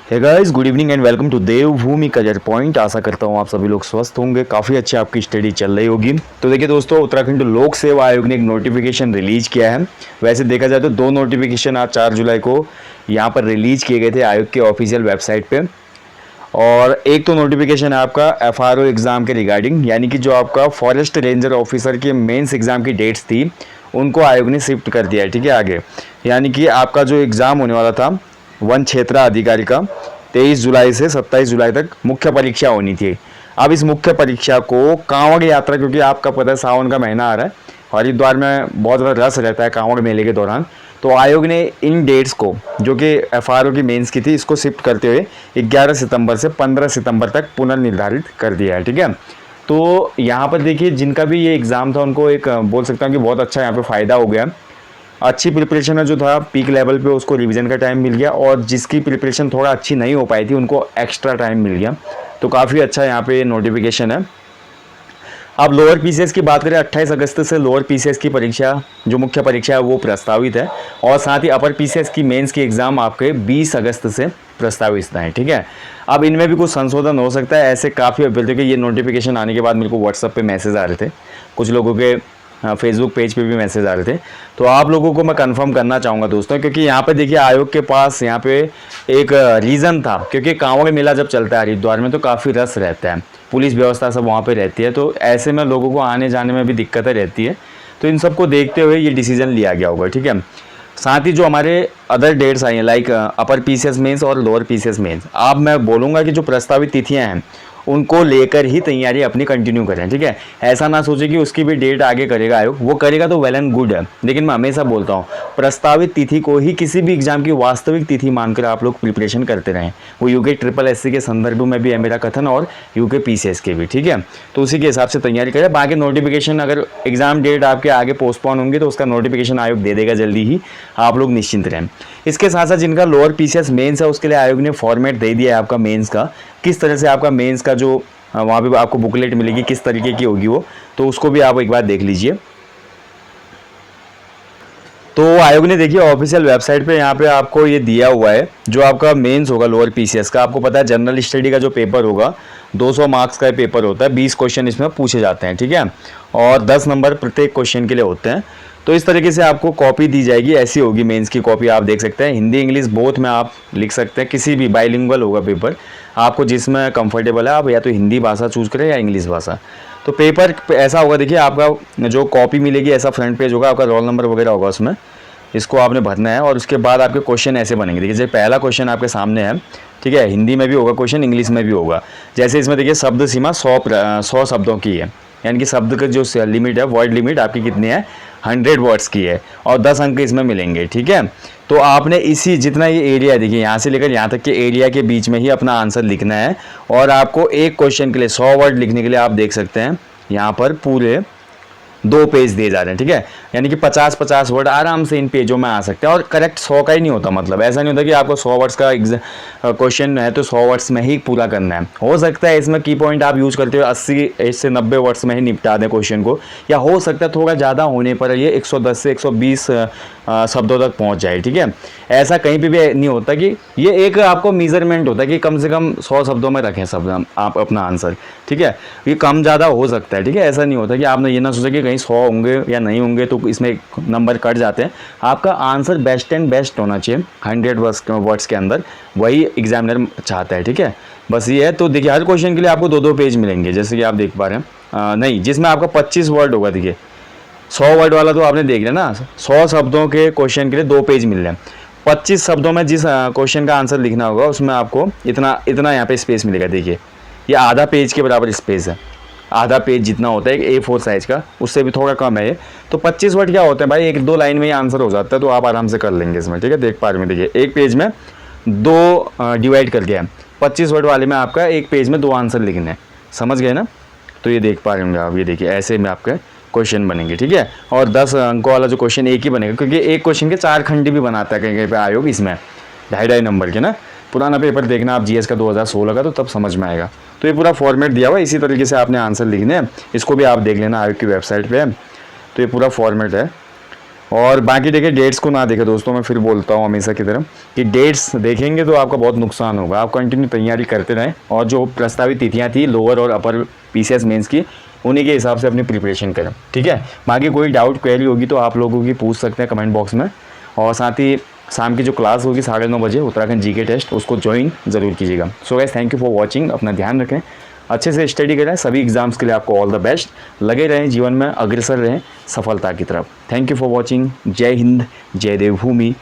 Hey guys, good evening and welcome to Devbhoomi career point. आशा करता हूँ आप सभी लोग स्वस्थ होंगे, काफ़ी अच्छी आपकी स्टडी चल रही होगी। तो देखिए दोस्तों, उत्तराखंड लोक सेवा आयोग ने एक नोटिफिकेशन रिलीज किया है। वैसे देखा जाए तो दो नोटिफिकेशन आज 4 जुलाई को यहाँ पर रिलीज किए गए थे आयोग के ऑफिशियल वेबसाइट पे। और एक तो नोटिफिकेशन है आपका FRO एग्ज़ाम के रिगार्डिंग, यानी कि जो आपका फॉरेस्ट रेंजर ऑफिसर के मेंस एग्ज़ाम की डेट्स थी उनको आयोग ने शिफ्ट कर दिया है। ठीक है, आगे यानी कि आपका जो एग्ज़ाम होने वाला था वन क्षेत्र अधिकारी का 23 जुलाई से 27 जुलाई तक मुख्य परीक्षा होनी थी। अब इस मुख्य परीक्षा को कांवड़ यात्रा, क्योंकि आपका पता है सावन का महीना आ रहा है, हरिद्वार में बहुत ज़्यादा रस रहता है कांवड़ मेले के दौरान, तो आयोग ने इन डेट्स को जो कि FRO की मेंस की थी इसको शिफ्ट करते हुए 11 सितंबर से 15 सितंबर तक पुनर्निर्धारित कर दिया है। ठीक है, तो यहाँ पर देखिए जिनका भी ये एग्ज़ाम था उनको एक बोल सकता हूँ कि बहुत अच्छा यहाँ पे फ़ायदा हो गया। अच्छी प्रिपरेशन में जो था पीक लेवल पे उसको रिवीजन का टाइम मिल गया, और जिसकी प्रिपरेशन थोड़ा अच्छी नहीं हो पाई थी उनको एक्स्ट्रा टाइम मिल गया। तो काफ़ी अच्छा यहाँ पे नोटिफिकेशन है। अब लोअर PCS की बात करें, 28 अगस्त से लोअर PCS की परीक्षा जो मुख्य परीक्षा है वो प्रस्तावित है, और साथ ही अपर PCS की मेंस की एग्ज़ाम आपके 20 अगस्त से प्रस्तावित है। ठीक है, अब इनमें भी कुछ संशोधन हो सकता है। ऐसे काफ़ी अभ्यर्थियों के ये नोटिफिकेशन आने के बाद मेरे को व्हाट्सएप पे मैसेज आ रहे थे, कुछ लोगों के फेसबुक पेज पे भी मैसेज आ रहे थे। तो आप लोगों को मैं कंफर्म करना चाहूँगा दोस्तों, क्योंकि यहाँ पे देखिए आयोग के पास यहाँ पे एक रीज़न था, क्योंकि कांवड़ मेला जब चलता है हरिद्वार में तो काफ़ी रस रहता है, पुलिस व्यवस्था सब वहाँ पे रहती है, तो ऐसे में लोगों को आने जाने में भी दिक्कतें रहती है। तो इन सबको देखते हुए ये डिसीजन लिया गया होगा। ठीक है, साथ ही जो हमारे अदर डेट्स आई हैं लाइक अपर PCS मेंस और लोअर PCS मेंस, अब मैं बोलूँगा कि जो प्रस्तावित तिथियाँ हैं उनको लेकर ही तैयारी अपनी कंटिन्यू करें। ठीक है, ऐसा ना सोचे कि उसकी भी डेट आगे करेगा आयोग, वो करेगा तो वेल एंड गुड है, लेकिन मैं हमेशा बोलता हूँ प्रस्तावित तिथि को ही किसी भी एग्जाम की वास्तविक तिथि मानकर आप लोग प्रिपरेशन करते रहें। वो यूके SSS के संदर्भ में भी है मेरा कथन, और यूके PCS के भी। ठीक है, तो उसी के हिसाब से तैयारी करें। बाकी नोटिफिकेशन अगर एग्जाम डेट आपके आगे पोस्टपोन होंगे तो उसका नोटिफिकेशन आयोग दे देगा जल्दी ही, आप लोग निश्चिंत रहें। इसके साथ साथ जिनका लोअर PCS मेंस है उसके लिए आयोग ने फॉर्मेट दे दिया है आपका मेंस का, किस तरह से आपका मेंस का जो वहाँ पे आपको बुकलेट मिलेगी किस तरीके की होगी वो, तो उसको भी आप एक बार देख लीजिए। तो आयोग ने देखिए ऑफिशियल वेबसाइट पे यहाँ पे आपको ये दिया हुआ है, जो आपका मेंस होगा लोअर PCS का, आपको पता है जनरल स्टडी का जो पेपर होगा 200 मार्क्स का पेपर होता है, 20 क्वेश्चन इसमें पूछे जाते हैं। ठीक है, और 10 नंबर प्रत्येक क्वेश्चन के लिए होते हैं। तो इस तरीके से आपको कॉपी दी जाएगी, ऐसी होगी मेंस की कॉपी, आप देख सकते हैं हिंदी इंग्लिश बोथ में आप लिख सकते हैं, किसी भी बाइलिंगुअल होगा पेपर, आपको जिसमें कंफर्टेबल है आप या तो हिंदी भाषा चूज करें या इंग्लिश भाषा। तो पेपर ऐसा होगा, देखिए आपका जो कॉपी मिलेगी ऐसा फ्रंट पेज होगा, आपका रोल नंबर वगैरह होगा उसमें, इसको आपने भरना है, और उसके बाद आपके क्वेश्चन ऐसे बनेंगे। देखिए जैसे पहला क्वेश्चन आपके सामने है, ठीक है, हिंदी में भी होगा क्वेश्चन, इंग्लिश में भी होगा। जैसे इसमें देखिए शब्द सीमा 100 शब्दों की है, यानी कि शब्द का जो लिमिट है वर्ड लिमिट आपकी कितनी है 100 वर्ड्स की है, और 10 अंक इसमें मिलेंगे। ठीक है, तो आपने इसी जितना ये एरिया है देखिए यहाँ से लेकर यहाँ तक के एरिया के बीच में ही अपना आंसर लिखना है, और आपको एक क्वेश्चन के लिए 100 वर्ड लिखने के लिए आप देख सकते हैं यहाँ पर पूरे 2 पेज दिए जा रहे हैं। ठीक है, यानी कि 50-50 वर्ड आराम से इन पेजों में आ सकते हैं, और करेक्ट 100 का ही नहीं होता, मतलब ऐसा नहीं होता कि आपको 100 वर्ड्स का क्वेश्चन है तो 100 वर्ड्स में ही पूरा करना है। हो सकता है इसमें की पॉइंट आप यूज करते हुए 80 से 90 वर्ड्स में ही निपटा दें क्वेश्चन को, या हो सकता है थोड़ा ज़्यादा होने पर ये 110 से 120 शब्दों तक पहुंच जाए। ठीक है, ऐसा कहीं पे भी नहीं होता, कि ये एक आपको मेजरमेंट होता है कि कम से कम 100 शब्दों में रखें शब्द आप अपना आंसर। ठीक है, ये कम ज़्यादा हो सकता है। ठीक है, ऐसा नहीं होता कि आपने ये ना सोचा कि कहीं 100 होंगे या नहीं होंगे तो इसमें नंबर कट जाते हैं। आपका आंसर बेस्ट एंड बेस्ट होना चाहिए 100 वर्ड्स के अंदर, वही एग्जामिनर चाहता है। ठीक है, बस ये है। तो देखिए हर क्वेश्चन के लिए आपको 2-2 पेज मिलेंगे, जैसे कि आप देख पा रहे हैं, नहीं जिसमें आपका 25 वर्ड होगा। देखिए 100 वर्ड वाला तो आपने देख लिया ना, 100 शब्दों के क्वेश्चन के लिए 2 पेज मिल रहे हैं। 25 शब्दों में जिस क्वेश्चन का आंसर लिखना होगा उसमें आपको इतना इतना यहाँ पे स्पेस मिलेगा। देखिए ये आधा पेज के बराबर स्पेस है, आधा पेज जितना होता है एक A4 साइज का, उससे भी थोड़ा कम है ये। तो 25 वर्ड क्या होते हैं भाई, 1-2 लाइन में ही आंसर हो जाता है, तो आप आराम से कर लेंगे इसमें। ठीक है, देख पा रहे हैं देखिए एक पेज में 2 डिवाइड कर दिया है, 25 वर्ड वाले में आपका एक पेज में 2 आंसर लिखने हैं, समझ गए ना। तो ये देख पा रहे होंगे आप, ये देखिए ऐसे में आपके क्वेश्चन बनेंगे। ठीक है, और 10 अंकों वाला जो क्वेश्चन एक ही बनेगा, क्योंकि एक क्वेश्चन के 4 खंड भी बनाता है कहीं कहीं पे आयोग इसमें, 2.5 नंबर के ना। पुराना पेपर देखना आप GS का 2016 का, तो तब समझ में आएगा। तो ये पूरा फॉर्मेट दिया हुआ है, इसी तरीके से आपने आंसर लिखने हैं, इसको भी आप देख लेना आयोग की वेबसाइट पे है। तो ये पूरा फॉर्मेट है। और बाकी देखिए डेट्स को ना देखें दोस्तों, मैं फिर बोलता हूँ हमेशा की तरह कि डेट्स देखेंगे तो आपका बहुत नुकसान होगा। आप कंटिन्यू तैयारी करते रहें और जो प्रस्तावित तिथियाँ थी लोअर और अपर पीसीएस मेंस की, उन्हीं के हिसाब से अपनी प्रिपरेशन करें, ठीक है। बाकी कोई डाउट क्वेरी होगी तो आप लोगों की पूछ सकते हैं कमेंट बॉक्स में। और साथ ही शाम की जो क्लास होगी 9:30 बजे उत्तराखंड जीके टेस्ट, उसको ज्वाइन ज़रूर कीजिएगा। So guys, thank you for watching. अपना ध्यान रखें, अच्छे से स्टडी करें, सभी एग्जाम्स के लिए आपको ऑल द बेस्ट। लगे रहें जीवन में, अग्रसर रहें सफलता की तरफ। Thank you for watching. जय हिंद, जय देवभूमि,